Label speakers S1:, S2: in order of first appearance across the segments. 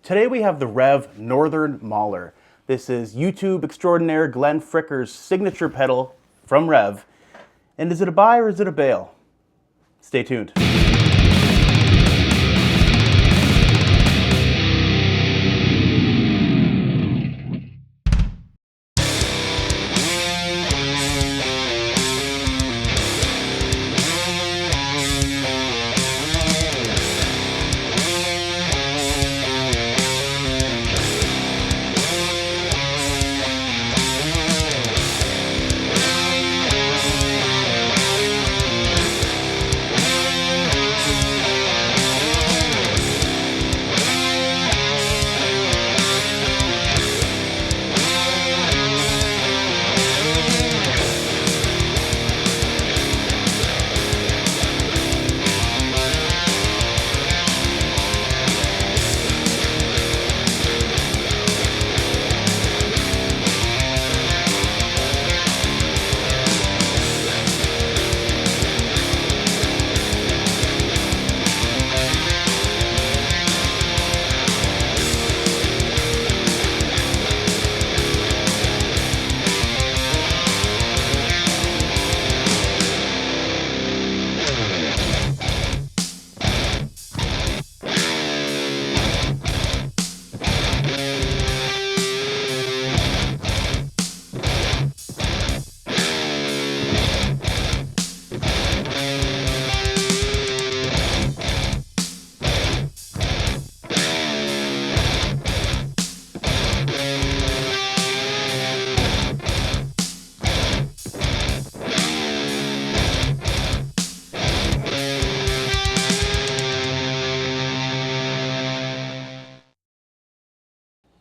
S1: Today we have the Revv Northern Mauler. This is YouTube extraordinaire Glenn Fricker's signature pedal from Revv. And is it a buy or is it a bail? Stay tuned.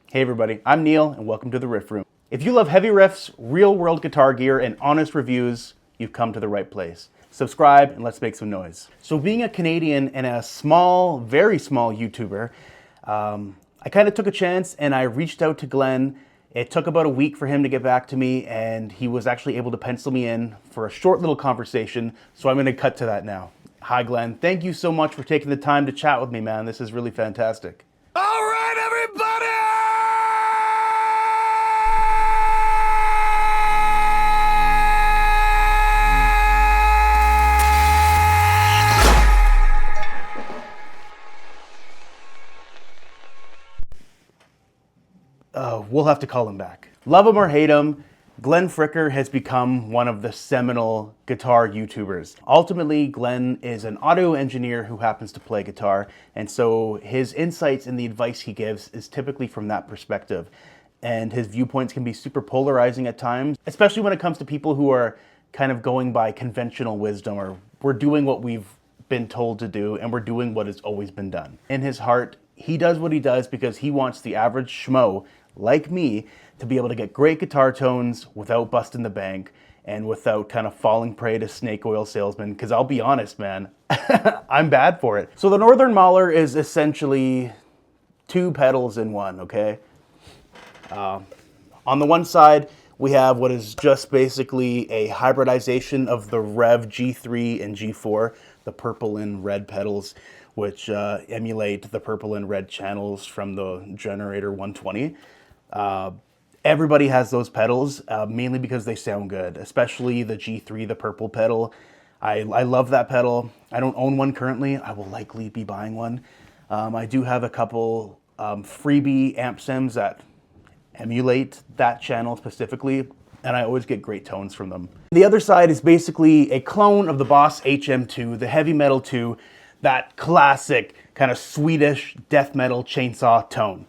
S1: Hey everybody, I'm Neale and welcome to the Riff Room. If you love heavy riffs, real-world guitar gear, and honest reviews, you've come to the right place. Subscribe and let's make some noise. So being a Canadian and a small, very small YouTuber, I kind of took a chance and I reached out to Glenn. It took about a week for him to get back to me and he was actually able to pencil me in for a short little conversation, so I'm going to cut to that now. Hi Glenn, thank you so much for taking the time to chat with me, man. This is really fantastic.
S2: All right, everybody!
S1: We'll have to call him back. Love him or hate him, Glenn Fricker has become one of the seminal guitar YouTubers. Ultimately, Glenn is an audio engineer who happens to play guitar, and so his insights and the advice he gives is typically from that perspective. And his viewpoints can be super polarizing at times, especially when it comes to people who are kind of going by conventional wisdom, or we're doing what we've been told to do and we're doing what has always been done. In his heart, he does what he does because he wants the average schmo like me to be able to get great guitar tones without busting the bank and without kind of falling prey to snake oil salesmen, because I'll be honest, man, I'm bad for it. So the Northern Mauler is essentially two pedals in one, okay? On the one side, we have what is just basically a hybridization of the Revv G3 and G4, the purple and red pedals, which emulate the purple and red channels from the Generator 120. Everybody has those pedals, mainly because they sound good, especially the G3, the purple pedal. I love that pedal. I don't own one currently. I will likely be buying one. I do have a couple freebie amp sims that emulate that channel specifically, and I always get great tones from them. The other side is basically a clone of the Boss HM2, the Heavy Metal 2, that classic kind of Swedish death metal chainsaw tone.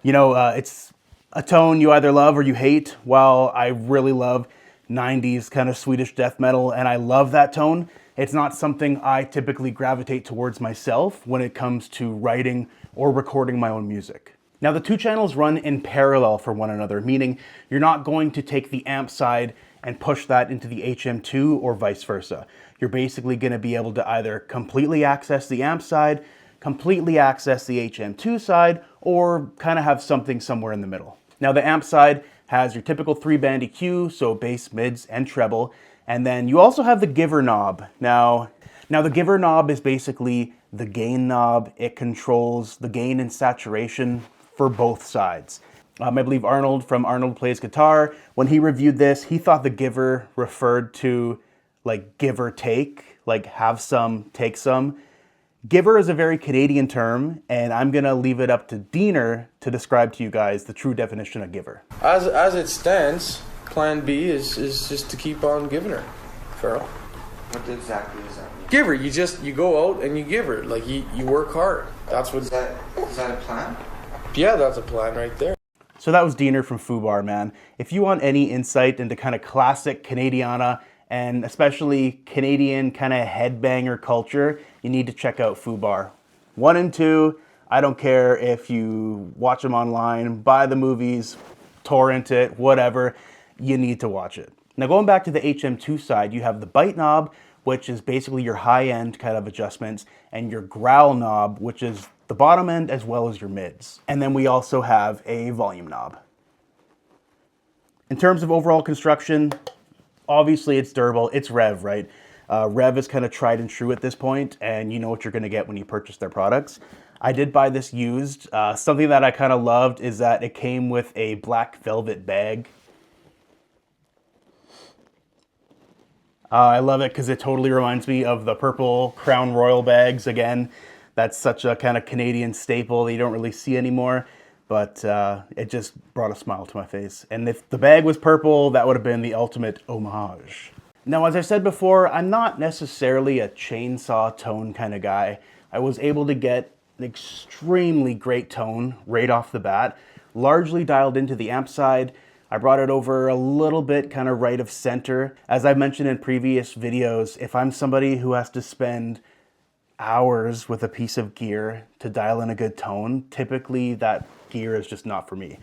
S1: You know, it's a tone you either love or you hate. While I really love 90s kind of Swedish death metal and I love that tone, it's not something I typically gravitate towards myself when it comes to writing or recording my own music. Now the two channels run in parallel for one another, meaning you're not going to take the amp side and push that into the HM2 or vice versa. You're basically going to be able to either completely access the amp side, completely access the HM2 side, or kind of have something somewhere in the middle. Now the amp side has your typical 3-band EQ, so bass, mids, and treble, and then you also have the giver knob. Now Now the giver knob is basically the gain knob. It controls the gain and saturation for both sides. I believe Arnold from Arnold Plays Guitar, when he reviewed this, he thought the giver referred to like give or take, like have some, take some. Giver is a very Canadian term, and I'm gonna leave it up to Diener to describe to you guys the true definition of giver.
S3: As it stands, plan B is just to keep on giving her, Farrell.
S4: What exactly is that mean?
S3: Give her, you go out and you give her, like you work hard. That's what.
S4: Is that a plan?
S3: Yeah, that's a plan right there.
S1: So that was Diener from Fubar, man. If you want any insight into kind of classic Canadiana and especially Canadian kind of headbanger culture, you need to check out Fubar. 1 and 2, I don't care if you watch them online, buy the movies, torrent it, whatever, you need to watch it. Now going back to the HM2 side, you have the bite knob, which is basically your high-end kind of adjustments, and your growl knob, which is the bottom end as well as your mids. And then we also have a volume knob. In terms of overall construction, obviously it's durable, it's Revv, right? Revv is kind of tried and true at this point, and you know what you're gonna get when you purchase their products. I did buy this used. Something that I kind of loved is that it came with a black velvet bag. I love it because it totally reminds me of the purple Crown Royal bags. Again, that's such a kind of Canadian staple that you don't really see anymore, but it just brought a smile to my face. And if the bag was purple, that would have been the ultimate homage. Now, as I said before, I'm not necessarily a chainsaw tone kind of guy. I was able to get an extremely great tone right off the bat, largely dialed into the amp side. I brought it over a little bit kind of right of center. As I mentioned in previous videos, if I'm somebody who has to spend hours with a piece of gear to dial in a good tone, typically that gear is just not for me.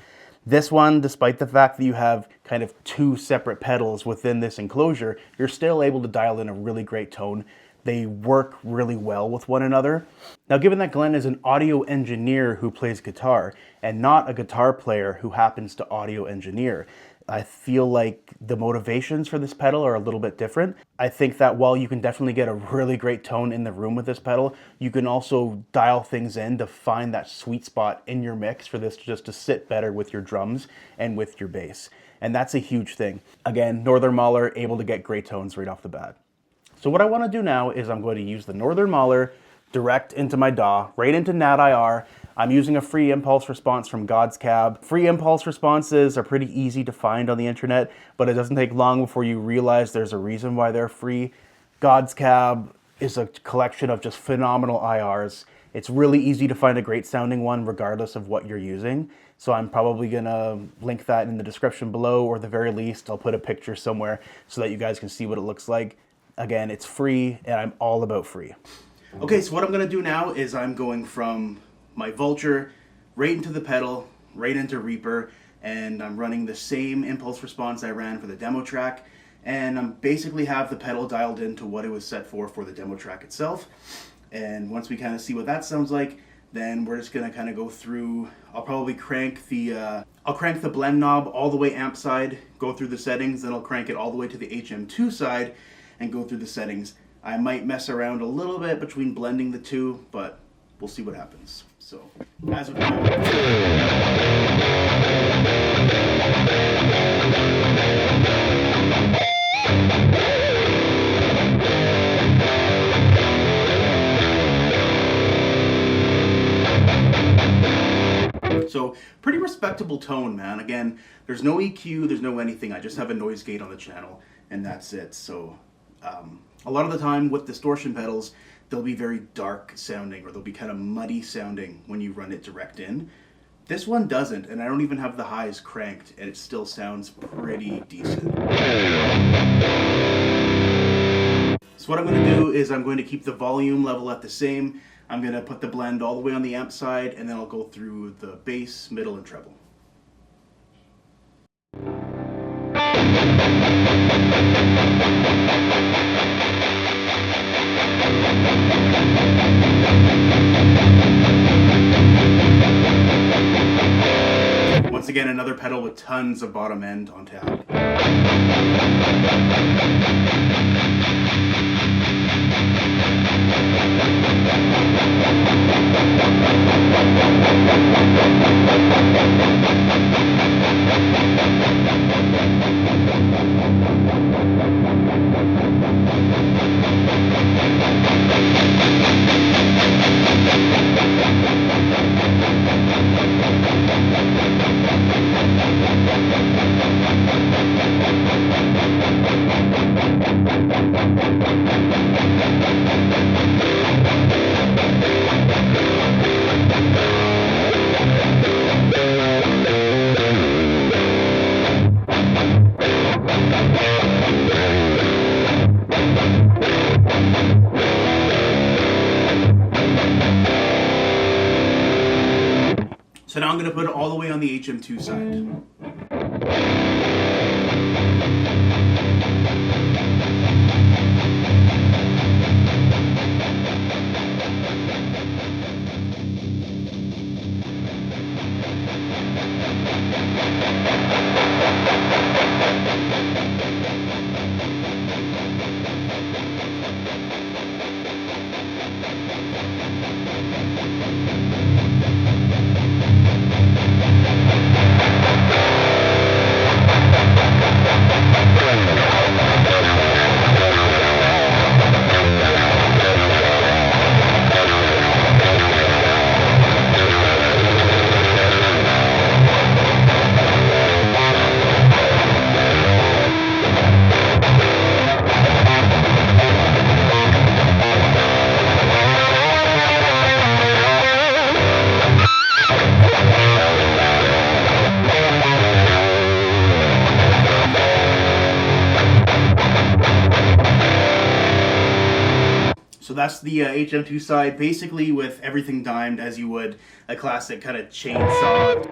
S1: This one, despite the fact that you have kind of 2 separate pedals within this enclosure, you're still able to dial in a really great tone. They work really well with one another. Now, given that Glenn is an audio engineer who plays guitar and not a guitar player who happens to audio engineer, I feel like the motivations for this pedal are a little bit different. I think that while you can definitely get a really great tone in the room with this pedal, you can also dial things in to find that sweet spot in your mix for this just to sit better with your drums and with your bass. And that's a huge thing. Again, Northern Mauler able to get great tones right off the bat. So what I want to do now is I'm going to use the Northern Mauler direct into my DAW, right into NAT-IR. I'm using a free impulse response from God's Cab. Free impulse responses are pretty easy to find on the internet, but it doesn't take long before you realize there's a reason why they're free. God's Cab is a collection of just phenomenal IRs. It's really easy to find a great sounding one regardless of what you're using. So I'm probably gonna link that in the description below, or at the very least, I'll put a picture somewhere so that you guys can see what it looks like. Again, it's free, and I'm all about free. Okay, so what I'm gonna do now is I'm going from my Vulture right into the pedal, right into Reaper, and I'm running the same impulse response I ran for the demo track, and I'm basically have the pedal dialed into what it was set for the demo track itself. And once we kind of see what that sounds like, then we're just gonna kind of go through. I'll probably crank the blend knob all the way amp side, go through the settings, then I'll crank it all the way to the HM2 side and go through the settings. I might mess around a little bit between blending the two, but we'll see what happens. So, as of now. So, pretty respectable tone, man. Again, there's no EQ, there's no anything. I just have a noise gate on the channel, and that's it. So, a lot of the time with distortion pedals, they'll be very dark sounding, or they'll be kind of muddy sounding when you run it direct in. This one doesn't, and I don't even have the highs cranked, and it still sounds pretty decent. So what I'm going to do is I'm going to keep the volume level at the same. I'm going to put the blend all the way on the amp side, and then I'll go through the bass, middle, and treble. Once again, another pedal with tons of bottom end on tap. So now I'm going to put it all the way on the HM2 side. So that's the HM2 side, basically with everything dimed as you would a classic kind of chainsaw.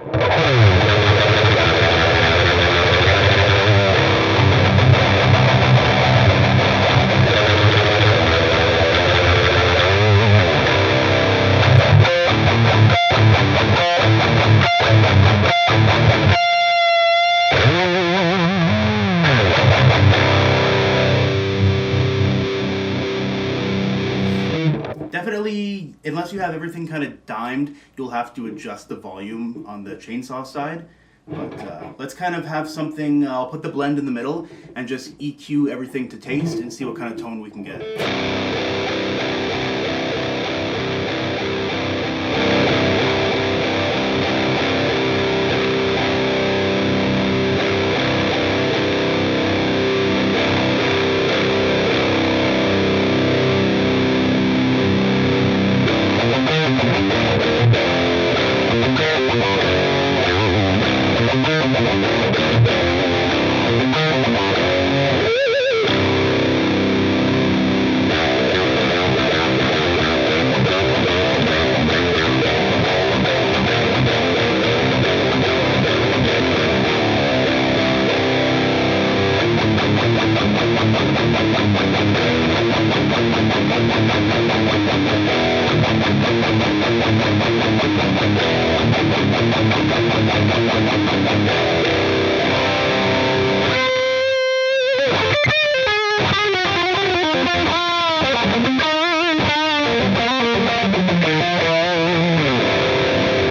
S1: Definitely, unless you have everything kind of dimed, you'll have to adjust the volume on the chainsaw side. But let's kind of have something, I'll put the blend in the middle and just EQ everything to taste and see what kind of tone we can get.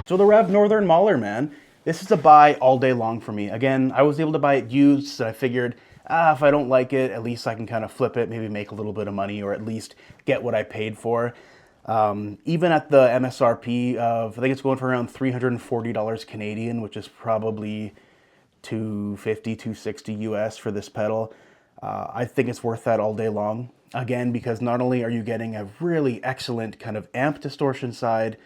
S1: So the Revv Northern Mauler, man, this is a buy all day long for me. Again, I was able to buy it used, so I figured, if I don't like it, at least I can kind of flip it, maybe make a little bit of money, or at least get what I paid for. Even at the MSRP of, I think it's going for around $340 Canadian, which is probably $250, $260 US for this pedal. I think it's worth that all day long. Again, because not only are you getting a really excellent kind of amp distortion side,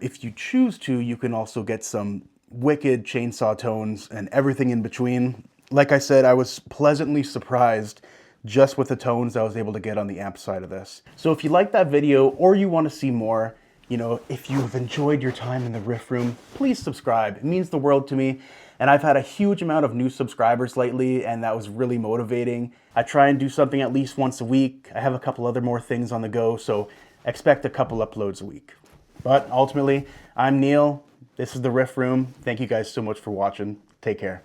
S1: if you choose to, you can also get some wicked chainsaw tones and everything in between. Like I said, I was pleasantly surprised just with the tones I was able to get on the amp side of this. So if you like that video or you want to see more, you know, if you've enjoyed your time in the riff room, please subscribe. It means the world to me. And I've had a huge amount of new subscribers lately, and that was really motivating. I try and do something at least once a week. I have a couple other more things on the go, so expect a couple uploads a week. But ultimately, I'm Neale. This is the Riff Room. Thank you guys so much for watching. Take care.